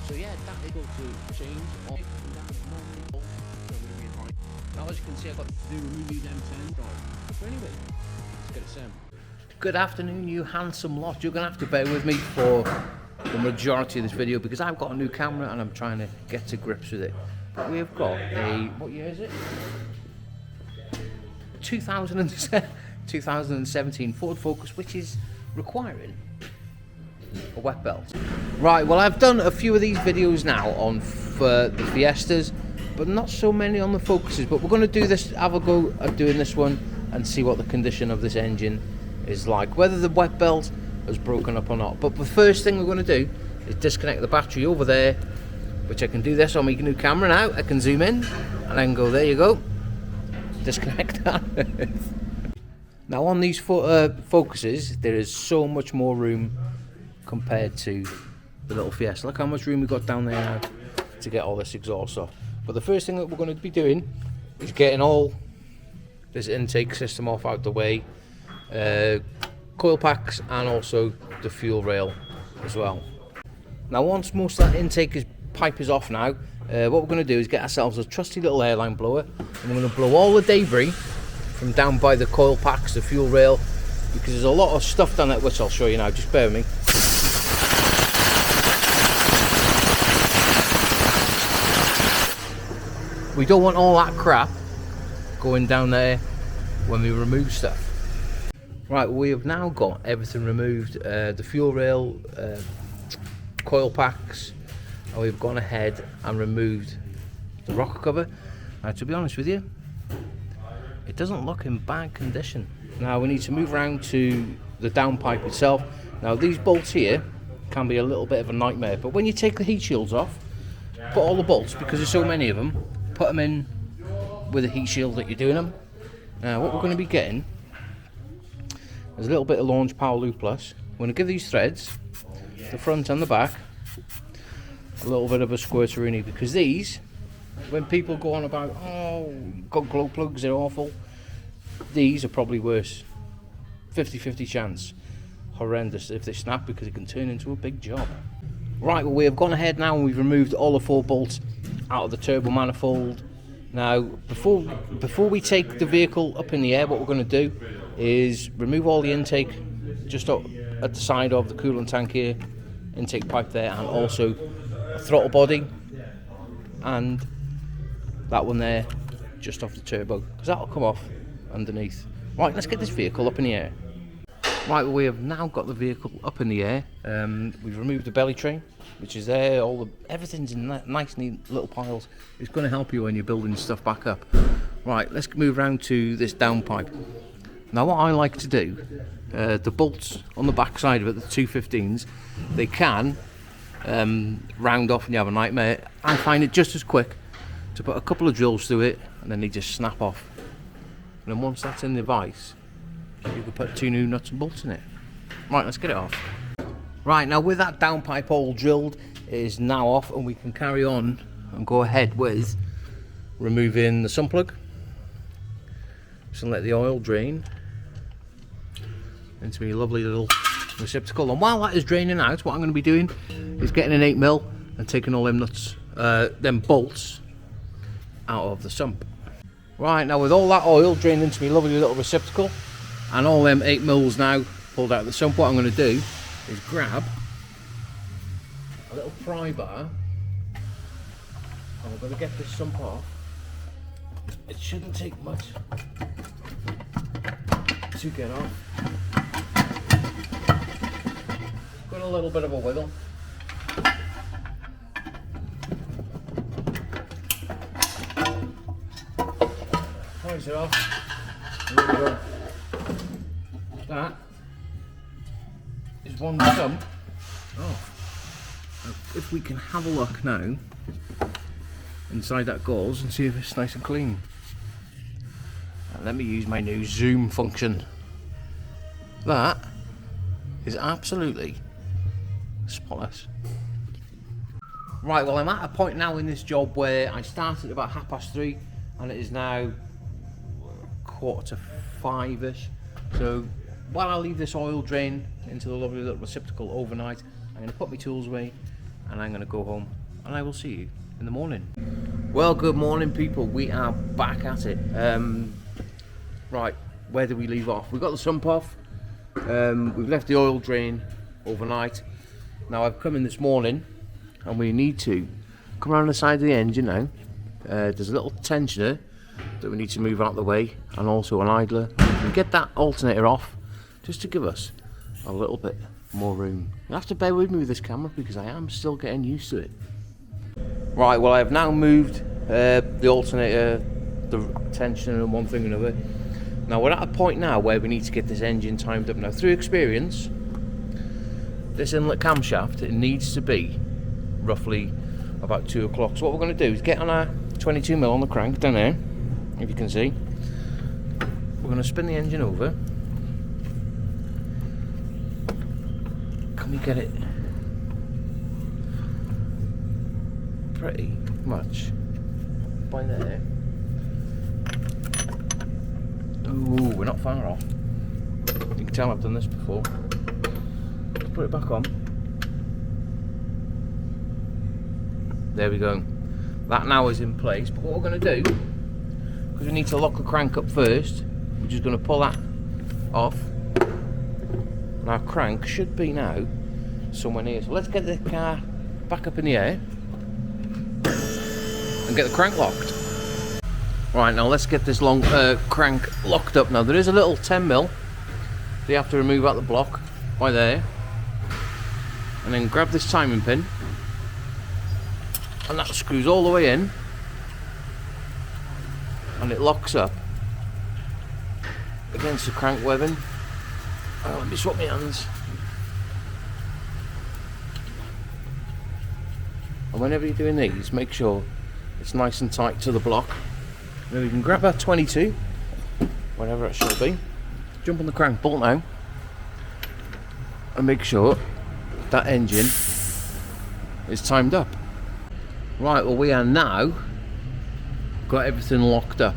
So yeah, that able to change off now. As you can see, I've got to do remove them 10. So anyway, let's get it set. Good afternoon, you handsome lot. You're gonna have to bear with me for the majority of this video because I've got a new camera and I'm trying to get to grips with it. But we've got a, what year is it? 2017 Ford Focus, which is requiring a wet belt. Right, well, I've done a few of these videos now on the Fiestas, but not so many on the Focuses. But we're going to do this, have a go at doing this one and see what the condition of this engine is like, whether the wet belt has broken up or not. But the first thing we're going to do is disconnect the battery over there, which I can do this on my new camera now. I can zoom in and I can go, there you go, disconnect that. Now on these Focuses, there is so much more room compared to the little Fiesta. Look how much room we've got down there now to get all this exhaust off. But the first thing that we're going to be doing is getting all this intake system off out the way, coil packs and also the fuel rail as well. Now once most of that intake pipe is off now, what we're going to do is get ourselves a trusty little airline blower and we're going to blow all the debris from down by the coil packs, the fuel rail, because there's a lot of stuff down there which I'll show you now, just bear with me. We don't want all that crap going down there when we remove stuff. Right, we have now got everything removed, the fuel rail, coil packs, and we've gone ahead and removed the rocker cover. Now to be honest with you, it doesn't look in bad condition. Now we need to move around to the downpipe itself. Now these bolts here can be a little bit of a nightmare, but when you take the heat shields off, put all the bolts, because there's so many of them, put them in with a heat shield that you're doing them. Now what we're going to be getting is a little bit of launch power loop plus. We're going to give these threads, the front and the back, a little bit of a squirteroonie, because these, when people go on about, oh, got glow plugs, they're awful, these are probably worse. 50-50 chance. Horrendous if they snap, because it can turn into a big job. Right, well, we have gone ahead now and we've removed all the 4 bolts out of the turbo manifold. Now before we take the vehicle up in the air, what we're going to do is remove all the intake just up at the side of the coolant tank here, intake pipe there, and also a throttle body and that one there just off the turbo, because that'll come off underneath. Right, let's get this vehicle up in the air. Right, well, we have now got the vehicle up in the air. We've removed the belly tray, which is there. Everything's in nice, neat little piles. It's going to help you when you're building stuff back up. Right, let's move around to this downpipe. Now, what I like to do, the bolts on the back side of it, the 215s, they can round off and you have a nightmare. I find it just as quick to put a couple of drills through it and then they just snap off. And then once that's in the vise, you can put 2 new nuts and bolts in it. Right, let's get it off. Right, now with that downpipe all drilled, it is now off and we can carry on and go ahead with removing the sun plug. Just let the oil drain into my lovely little receptacle. And while that is draining out, what I'm going to be doing is getting an 8mm and taking all them nuts, them bolts out of the sump. Right, now with all that oil drained into my lovely little receptacle and all them 8mm now pulled out of the sump, what I'm going to do is grab a little pry bar and we're going to get this sump off. It shouldn't take much to get off. Got a little bit of a wiggle. Prise it off. There we go. That is one sump. Oh, if we can have a look now inside that gauze and see if it's nice and clean. And let me use my new zoom function. That is absolutely spotless. Right, well, I'm at a point now in this job where I started about 3:30 and it is now 4:45ish. So while I leave this oil drain into the lovely little receptacle overnight, I'm going to put my tools away and I'm going to go home and I will see you in the morning. Well, good morning people, we are back at it. Right, where did we leave off? We got the sump off, we've left the oil drain overnight. Now I've come in this morning and we need to come around the side of the engine now. There's a little tensioner that we need to move out of the way, and also an idler, and get that alternator off just to give us a little bit more room. You have to bear with me with this camera because I am still getting used to it. Right, well I have now moved the alternator, the tensioner and one thing and another. Now we're at a point now where we need to get this engine timed up. Now through experience, this inlet camshaft, it needs to be roughly about 2 o'clock. So what we're going to do is get on our 22mm on the crank down there, if you can see. We're going to spin the engine over. Can we get it pretty much by there? Ooh, we're not far off. You can tell I've done this before. Let's put it back on. There we go. That now is in place, but what we're going to do, because we need to lock the crank up first, we're just going to pull that off. And our crank should be now somewhere near. So let's get the car back up in the air and get the crank locked. Right, now let's get this long crank locked up. Now there is a little 10mm that you have to remove out the block by there, and then grab this timing pin, and that screws all the way in and it locks up against the crank webbing. Oh, let me swap my hands. And whenever you're doing these, make sure it's nice and tight to the block. Then we can grab our 22, whatever it should be, jump on the crank bolt now, and make sure that engine is timed up. Right, well we are now got everything locked up.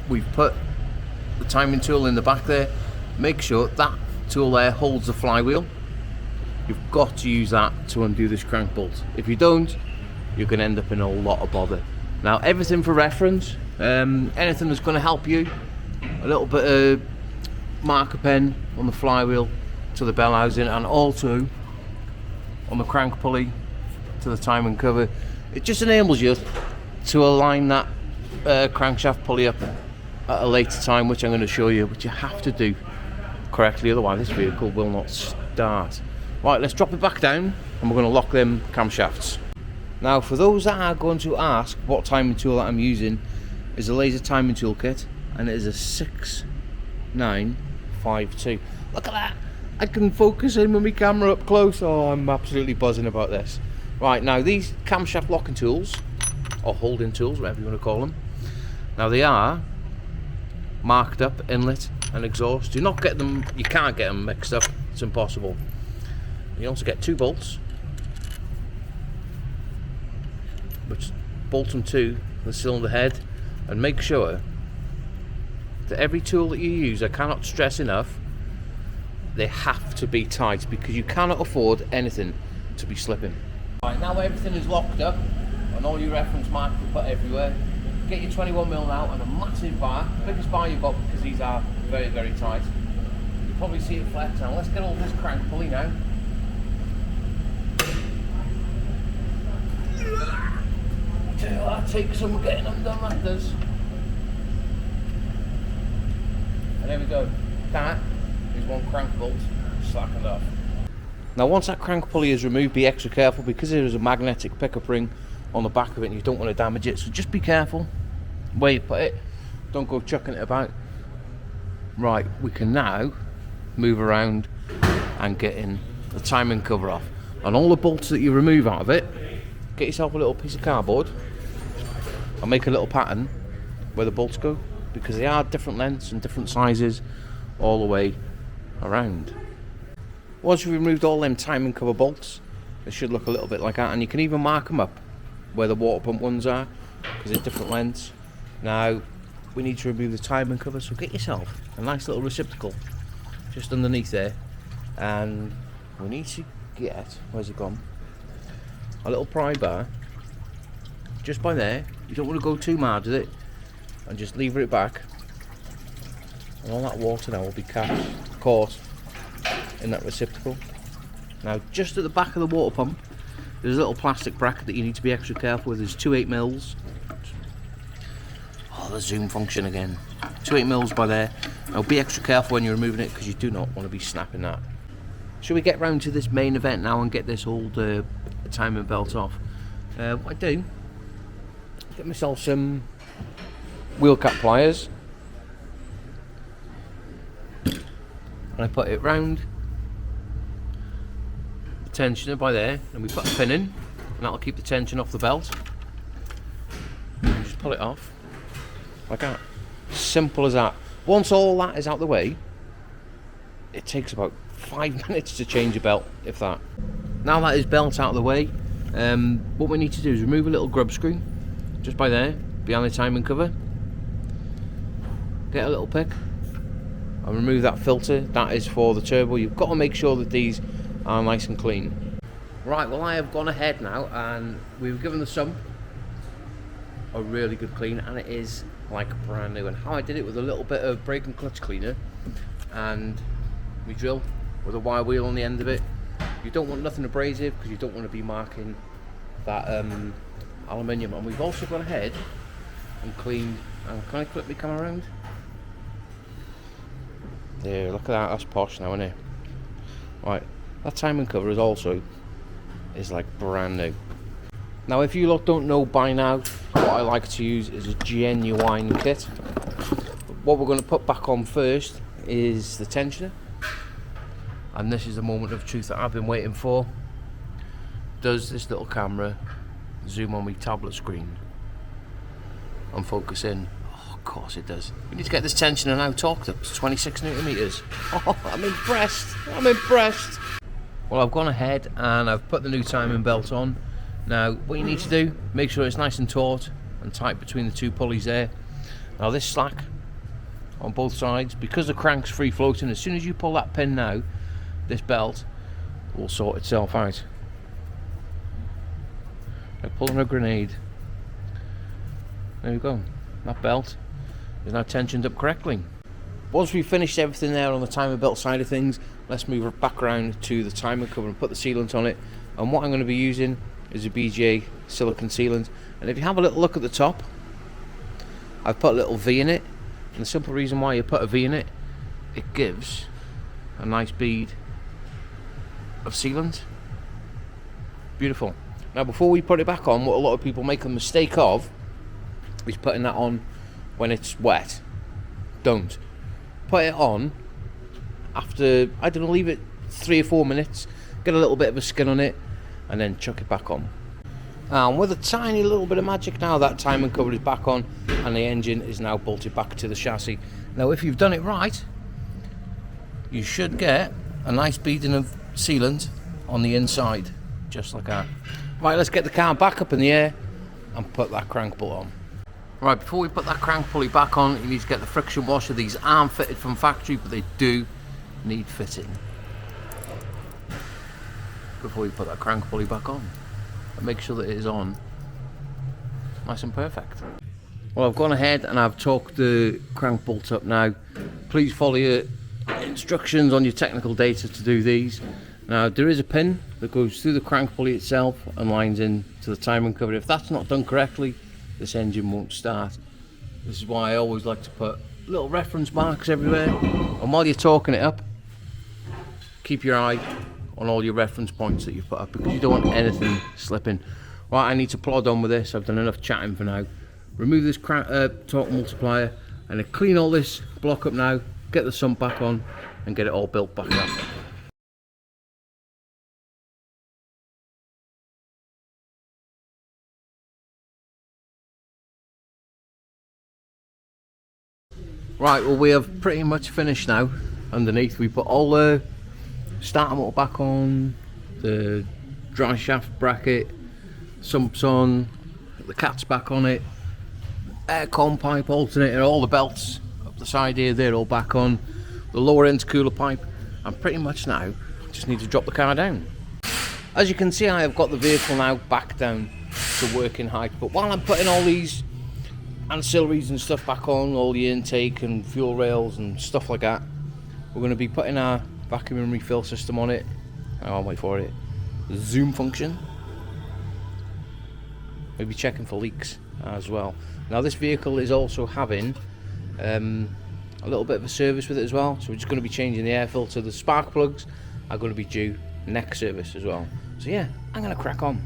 We've put the timing tool in the back there. Make sure that tool there holds the flywheel. You've got to use that to undo this crank bolt. If you don't, you can end up in a lot of bother. Now everything for reference, anything that's going to help you, a little bit of marker pen on the flywheel to the bell housing, and also on the crank pulley to the timing cover. It just enables you to align that crankshaft pulley up at a later time, which I'm going to show you, which you have to do correctly, otherwise this vehicle will not start. Right, let's drop it back down and we're going to lock them camshafts. Now for those that are going to ask what timing tool that I'm using, is a laser timing tool kit, and it is a 6952. Look at that, I can focus in with my camera up close. Oh, I'm absolutely buzzing about this. Right, now these camshaft locking tools, or holding tools, whatever you want to call them, now they are marked up inlet and exhaust. Do not get them, you can't get them mixed up, it's impossible. You also get 2 bolts, which bolt them to the cylinder head, and make sure that every tool that you use, I cannot stress enough, they have to be tight, because you cannot afford anything to be slipping. Right, now everything is locked up and all your reference marks are put everywhere, get your 21mm out and a massive bar, biggest bar you've got, because these are very, very tight. You'll probably see it flex now. Let's get all this crank pulley now. That takes some getting them done, that does. And there we go. That is one crank bolt slackened off. Now once that crank pulley is removed, be extra careful, because there is a magnetic pickup ring on the back of it and you don't want to damage it, so just be careful where you put it, don't go chucking it about. Right, we can now move around and get in the timing cover off, and all the bolts that you remove out of it, get yourself a little piece of cardboard and make a little pattern where the bolts go, because they are different lengths and different sizes all the way around. Once you've removed all them timing cover bolts, they should look a little bit like that, and you can even mark them up where the water pump ones are, because they're different lengths. Now we need to remove the timing cover, so get yourself a nice little receptacle just underneath there, and we need to get, where's it gone, a little pry bar just by there. You don't want to go too mad with it, and just lever it back, and all that water now will be caught in that receptacle. Now just at the back of the water pump there's a little plastic bracket that you need to be extra careful with. There's 2 8mm. Oh, the zoom function again. 2 8mm by there. Now be extra careful when you're removing it, because you do not want to be snapping that. Shall we get round to this main event now and get this old timing belt off? What I do, get myself some wheel cap pliers, and I put it round the tensioner by there, and we put a pin in, and that'll keep the tension off the belt. And just pull it off like that. Simple as that. Once all that is out the way, it takes about 5 minutes to change a belt, if that. Now that is belt out of the way, what we need to do is remove a little grub screw just by there, behind the timing cover. Get a little pick and remove that filter. That is for the turbo. You've got to make sure that these are nice and clean. Right, well, I have gone ahead now and we've given the sump a really good clean, and it is like brand new. And how I did it with a little bit of brake and clutch cleaner, and we drill with a wire wheel on the end of it. You don't want nothing abrasive because you don't want to be marking that aluminium. And we've also gone ahead and cleaned, can I flip my camera around? There, look at that, that's posh now, isn't it? Right, that timing cover is like brand new. Now if you lot don't know by now, what I like to use is a genuine kit. What we're going to put back on first is the tensioner, and this is the moment of truth that I've been waiting for. Does this little camera zoom on my tablet screen and focus in? Oh, of course it does. We need to get this tensioner now torqued up to 26 newton-meters. Oh, I'm impressed. I'm impressed. Well, I've gone ahead and I've put the new timing belt on. Now, what you need to do, make sure it's nice and taut and tight between the 2 pulleys there. Now, this slack on both sides, because the crank's free floating, as soon as you pull that pin now, this belt will sort itself out. Like pulling a grenade. There you go. That belt is now tensioned up correctly. Once we've finished everything there on the timing belt side of things, let's move back around to the timing cover and put the sealant on it. And what I'm going to be using is a BGA silicone sealant. And if you have a little look at the top, I've put a little V in it. And the simple reason why you put a V in it, it gives a nice bead of sealant. Beautiful. Now before we put it back on, what a lot of people make a mistake of is putting that on when it's wet. Don't. Put it on after, I don't know, leave it 3 or 4 minutes, get a little bit of a skin on it, and then chuck it back on. And with a tiny little bit of magic now, that timing cover is back on and the engine is now bolted back to the chassis. Now if you've done it right, you should get a nice beading of sealant on the inside, just like that. Right, let's get the car back up in the air and put that crank bolt on. Right, before we put that crank pulley back on, you need to get the friction washer. These aren't fitted from factory, but they do need fitting. Before you put that crank pulley back on, and make sure that it is on nice and perfect. Well, I've gone ahead and I've torqued the crank bolt up now. Please follow your instructions on your technical data to do these. Now there is a pin that goes through the crank pulley itself and lines in to the timing cover. If that's not done correctly, this engine won't start. This is why I always like to put little reference marks everywhere, and while you're torquing it up, keep your eye on all your reference points that you've put up, because you don't want anything slipping. Right, I need to plod on with this. I've done enough chatting for now. Remove this torque multiplier and then clean all this block up now, get the sump back on and get it all built back up. Right, well, we have pretty much finished now. Underneath we put all the starter motor back on, the dry shaft bracket, sumps on, the cat's back on it, aircon pipe alternator, all the belts up the side here, they're all back on, the lower intercooler pipe, and pretty much now I just need to drop the car down. as you can see, I have got the vehicle now back down to working height, but while I'm putting all these ancillaries and stuff back on, all the intake and fuel rails and stuff like that, we're going to be putting our vacuum and refill system on it. I'll wait for it. The zoom function. Maybe checking for leaks as well. Now this vehicle is also having a little bit of a service with it as well, so we're just going to be changing the air filter. The spark plugs are going to be due next service as well. So yeah, I'm going to crack on.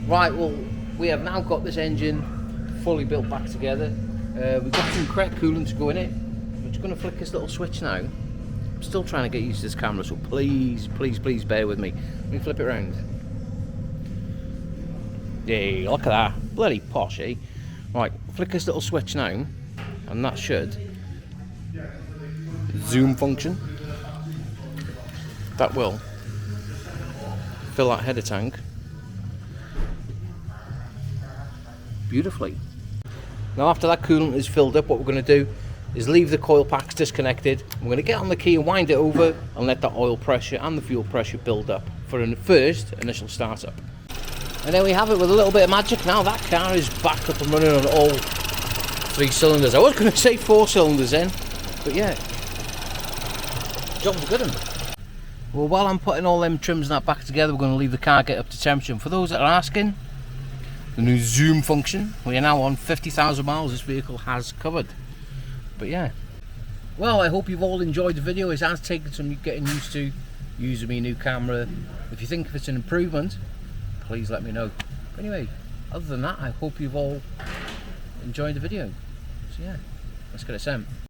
Right, well, we have now got this engine fully built back together. We've got some correct coolant to go in it. I'm just going to flick this little switch now. I'm still trying to get used to this camera, so please bear with me. Let me flip it around. Yeah, look at that. Bloody posh, eh? Right, flick this little switch now, and that should zoom function. That will fill that header tank beautifully. Now after that coolant is filled up, what we're going to do is leave the coil packs disconnected. We're going to get on the key and wind it over and let that oil pressure and the fuel pressure build up for a first initial startup. And there we have it with a little bit of magic. Now that car is back up and running on all 3 cylinders. I was going to say 4 cylinders then, but yeah, job's a good one. Well, while I'm putting all them trims and that back together, we're going to leave the car get up to temperature. And for those that are asking, the new zoom function, we are now on 50,000 miles this vehicle has covered. But yeah, well, I hope you've all enjoyed the video. It has taken some getting used to using my new camera. If you think it's an improvement, please let me know. But anyway, other than that, I hope you've all enjoyed the video. So yeah, let's get it sent.